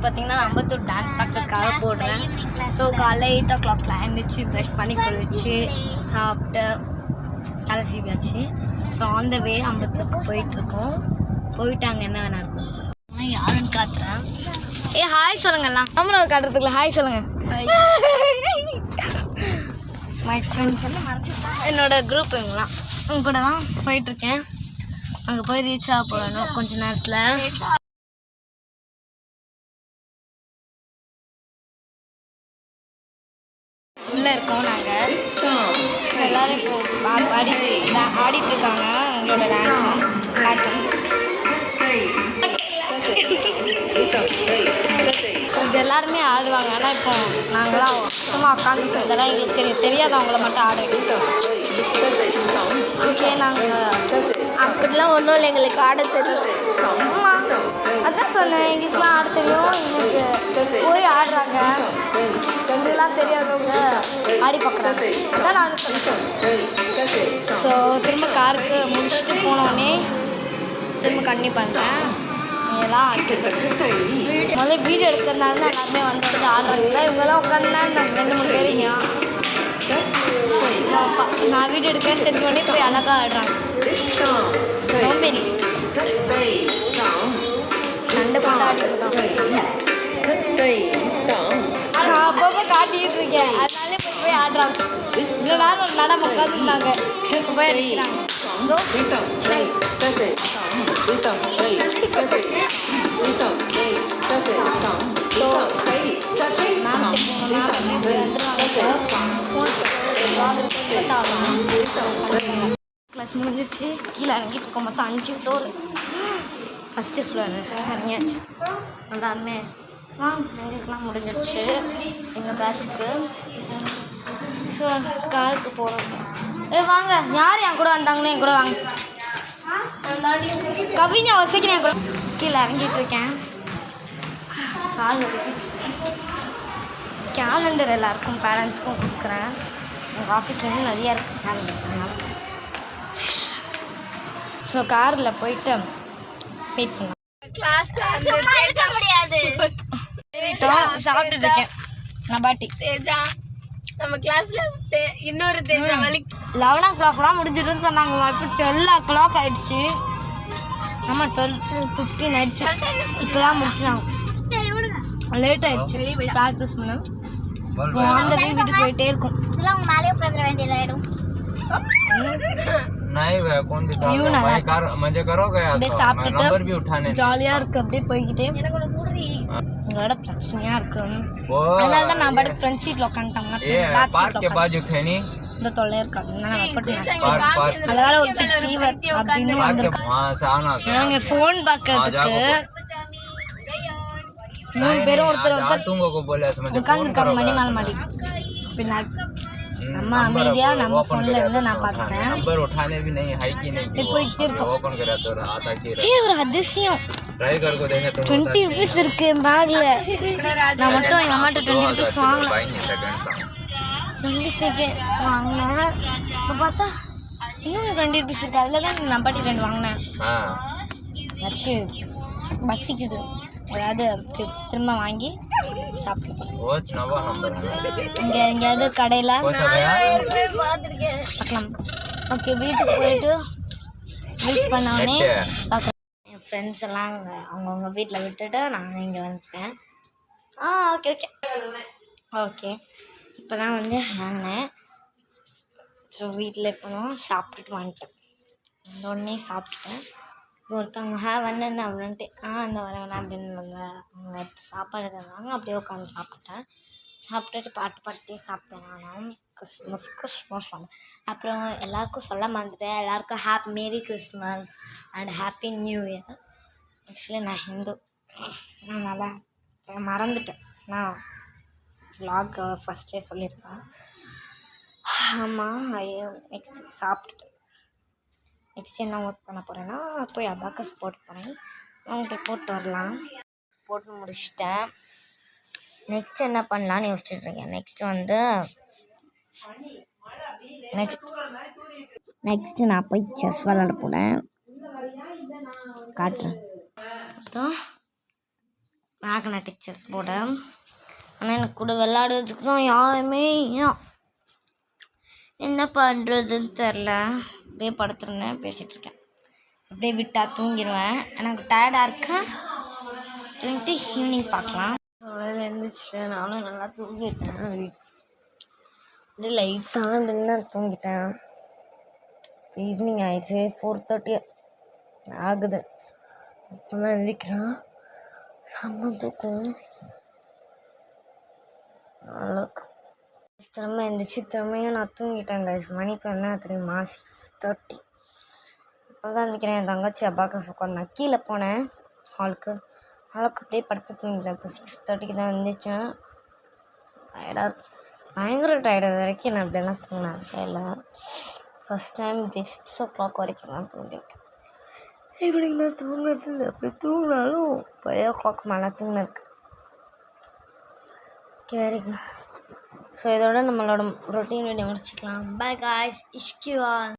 பார்த்தீங்கன்னா நான் அம்பத்தூர் டான்ஸ் ப்ராக்டிஸ்க்காக போடுறேன். ஸோ காலைல 8 o'clock எழுந்திரிச்சு ப்ரஷ் பண்ணி குளிச்சு சாப்பிட்டு தலை சீவியாச்சு. ஸோ ஆன் த வே அம்பத்தூருக்கு போயிட்டுருக்கோம். போயிட்டு அங்கே என்ன வேணா இருக்கும் ஆனால் யாருன்னு காத்துறேன். ஹாய் சொல்லுங்கலாம். கேமரா காட்டுறதுக்குள்ள ஹாய் சொல்லுங்கள். மை ஃப்ரெண்ட்ஸ் என்னோட குரூப் இவங்களாம் உங்க கூட தான் போயிட்டுருக்கேன். அங்கே போய் ரீச் ஆக போகணும் கொஞ்ச நேரத்தில். உள்ளே இருக்கோம் நாங்கள் எல்லோரும் இப்போ ஆடிட்டுருக்காங்க அவங்களோட டான்ஸும் பாட்டும். இது எல்லாருமே ஆடுவாங்க. ஆனால் இப்போ நாங்களாம் சும்மா உட்காந்து இதெல்லாம் எங்களுக்கு தெரியாதவங்கள மட்டும் ஆட வைக்கிறோம். ஓகே நாங்கள் அப்படிலாம் ஒன்றும் இல்லை, எங்களுக்கு ஆட தெரியும். ஆமாம் அதான் சொன்னேன், எங்களுக்குலாம் ஆட தெரியும். எங்களுக்கு போய் ஆடுறாங்க, இதெல்லாம் தெரியாதவங்க ஆடி பார்க்குறாங்க. அதான் நான் சொல்லிட்டேன். ஸோ திரும்ப காருக்கு முடிச்சுட்டு போனோடனே திரும்ப கண்டினியூ பண்ணுறேன். இதெல்லாம் முதல்ல வீடியோ எடுக்கிறதுனால தான் எல்லாருமே வந்து ஆடுறாங்க. இவங்கெல்லாம் உட்காந்துனா நாங்கள் 2-3 பேருங்க. நான் வீடியோ எடுக்கிறேன்னு தெரிஞ்சோடனே போய் அழகாக ஆடுறாங்க. சோம்பேறி சண்டை போட்டு ஆடிட்டு அப்பப்போ காட்டிகிட்டு இருக்கேன். அதனாலே போய் ஆடுறாங்க. இவ்வளோ நேரம் ஒரு நடம் உட்காந்துருந்தாங்க, இப்போ போய் அடிக்கிறாங்க. கிளாஸ் முடிஞ்சிச்சு. கீழே இறங்கிட்டு இருக்கோம். மொத்தம் 5 ஃப்ளோர். First floor இறங்கியாச்சு. எல்லாமே எங்களுக்குலாம் முடிஞ்சிருச்சு எங்கள் பேட்சுக்கு. ஸோ காருக்கு போகிறோம். வாங்க, யார் என் கூட வந்தாங்களோ என் கூட வாங்க. கவிஞா ஒரு செகண்ட் என் கூட. கீழே இறங்கிட்டு இருக்கேன். கால் கேலண்டர் எல்லாருக்கும் பேரண்ட்ஸ்க்கும் கொடுக்குறேன். எங்கள் ஆஃபீஸ்லேருந்து நிறையா இருக்குது கேலண்டர். ஸோ காரில் போயிட்டு வெயிட் பண்ணலாம். சாப்பிட்டுட்டு இருக்கேன். நபாட்டி தேஜா நம்ம கிளாஸ்ல இன்னொரு தேஜா 11 o'clock முடிஞ்சிடுன்னு சொன்னாங்க. இப்போ 12 o'clock ஆயிடுச்சு. ஆமாம் 12:15 ஆயிடுச்சு. இப்போ தான் முடிச்சாங்க. லேட் ஆயிடுச்சு ப்ராக்டிஸ் பண்ண. அந்த வீட்டுக்கு போயிட்டே இருக்கும். ஜாலியா இருக்கு. அப்படியே போய்கிட்டே உங்களோட பிரச்சனையா இருக்கு. அதனாலதான் நான் பாட்டு ஃப்ரண்ட் சீட்ல உட்காந்துட்டாங்க. இந்த தொல்லையா இருக்காங்க. அதுல வேற ஒரு ஃபீவர் அப்படின்னு வந்திருக்காங்க. போன் பாக்கிறதுக்கு 3 பேரும் ஒருத்தர் உட்காந்துருக்காங்க மணி மேல மாடி. பின்னாடி நம்ம அமைதியா நம்ம போன்ல இருந்து நான் பார்த்துட்டேன். ஒரு அதிசயம் 20 rupees இருக்கு பேக்ல. நான் மட்டும் எங்க அம்மாட்ட 20 rupees வாங்கினேன். 20 செகண்ட் வாங்கினேன். இப்போ பார்த்தா இன்னும் 20 rupees இருக்கு. அதில் தான் நம்பாட்டி 2 வாங்கினேன். ஆச்சு பசிக்குது. ஏதாவது திரும்ப வாங்கி சாப்பிடுவோம். இங்கே எங்கேயாவது கடையில் பார்க்கலாம். ஓகே வீட்டுக்கு போயிட்டு ரீச் பண்ணோடனே பார்க்கலாம். என் ஃப்ரெண்ட்ஸ் எல்லாம் அங்கே அவங்கவுங்க வீட்டில் விட்டுட்டு நான் இங்கே வந்துட்டேன். ஓகே ஓகே ஓகே இப்போ தான் வந்து வாங்கினேன். ஸோ வீட்டில் போனோம் சாப்பிட்டுட்டு வந்துட்டேன். உடனே சாப்பிட்டுட்டேன். ஒருத்தவங்க வந்து அப்படின்ட்டு அந்த வரவேணா அப்படின்னு அவங்க சாப்பாடு தந்தாங்க. அப்படியே உட்காந்து சாப்பிட்டேன். சாப்பிட்டுட்டு பாட்டு பாடிட்டே சாப்பிட்டேன். நான் கிறிஸ்மஸ் சொன்னேன். அப்புறம் எல்லாருக்கும் சொல்ல மறந்துட்டேன். எல்லாருக்கும் merry Christmas and happy new year. Actually நான் ஹிந்து, அதனால் மறந்துட்டேன். நான் vlog ஃபஸ்ட்லேயே சொல்லியிருப்பேன். ஆமாம் நெக்ஸ்ட்டு சாப்பிட்டுட்டேன். நெக்ஸ்ட் என்ன ஒர்க் பண்ண போகிறேன்னா போய் அபாக்கஸ் போட்டு போகிறேன். அவங்கள்ட்ட போட்டு வரலாம். போட்டு முடிச்சிட்டேன். நெக்ஸ்ட் என்ன பண்ணலான்னு யோசிச்சுட்டு இருக்கேன். நெக்ஸ்ட்டு நான் போய் செஸ் விளாட போகிறேன். காட்டுறேன். அதான் மேக்னெட்டிக் செஸ் போர்டு. ஆனால் எனக்கு கூட விளையாடுறதுக்கு தான் யாருமே என்ன பண்ணுறதுன்னு தெரில. அப்படியே படுத்துருந்தேன், பேசிகிட்ருக்கேன். அப்படியே விட்டால் தூங்கிடுவேன். எனக்கு டயர்டாக இருக்கேன். தூங்கிட்டு ஈவினிங் பார்க்கலாம். எழுந்திரிச்சிட்டேன், நானும் நல்லா தூங்கிட்டேன். அப்படியே லைட்டாக நின்று தூங்கிட்டேன். ஈவினிங் ஆயிடுச்சு, 4:30 ஆகுது. இப்போ தான் எழுந்திரிக்கிறேன். செம்ம தூக்கம். நல்லாயிருக்கும். திரும்ப எழுந்திரிச்சு திரும்பியும் நான் தூங்கிட்டேன் கைஸ். மணி இப்போ என்ன தெரியுமா, 6:30. இப்போ தான் எழுந்திரிக்கிறேன். என் தங்கச்சி அப்பாவுக்கு உட்காந்து கீழே போனேன் ஹாலுக்கு அப்படியே படுத்து தூங்கிட்டேன். இப்போ 6:30க்கு தான் எழுந்திரிச்சேன். டயர்டாக இருக்கு, பயங்கர டயர்டாக வரைக்கும் நான் அப்படியெல்லாம் தூங்கினேன் இல்லை. ஃபஸ்ட் டைம் இப்படி 6 o'clock வரைக்கும் தான் தூங்கியிருக்கேன். ஈவினிங் தான் தூங்குறது இல்லை. அப்படி தூங்கினாலும் 5 o'clock மேலே தூங்கினதுக்கு. சரிங்க. ஸோ இதோட நம்மளோட ரொட்டீன் வீடியோ முடிச்சுக்கலாம். பை காய்ஸ், இஷ்கியூ ஆல்.